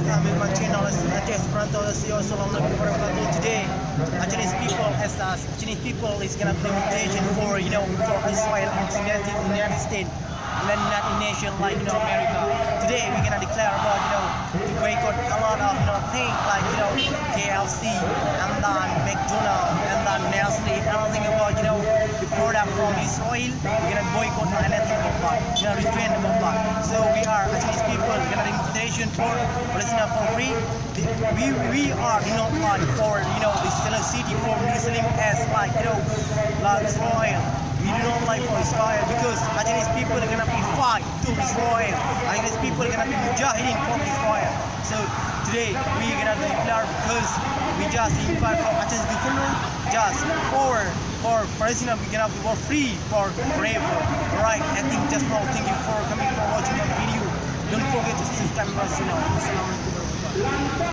welcome with my channel Aceh Assalamualaikum warahmatullahi. Today, Chinese people as us, Chinese people is gonna play invitation for for Israel and United States, and not a nation like America. Today we're gonna declare about to boycott a lot of things like KFC and then McDonald's and then Nestle, anything about the product from Israel. We're gonna boycott anything about that, refrain about that. So we are Chinese people gonna invitation for Palestina for free. We are not like for the city for Muslim as like like Israel. We do not like for Israel because Chinese people are gonna be fight to Israel. Chinese people are gonna be mujahideen from Israel. So today we gonna declare because we just invite from Aceh governor just for Palestina we gonna be for free for forever. Alright, I think just now. Thank you for coming for watching my video. Don't forget to subscribe to us.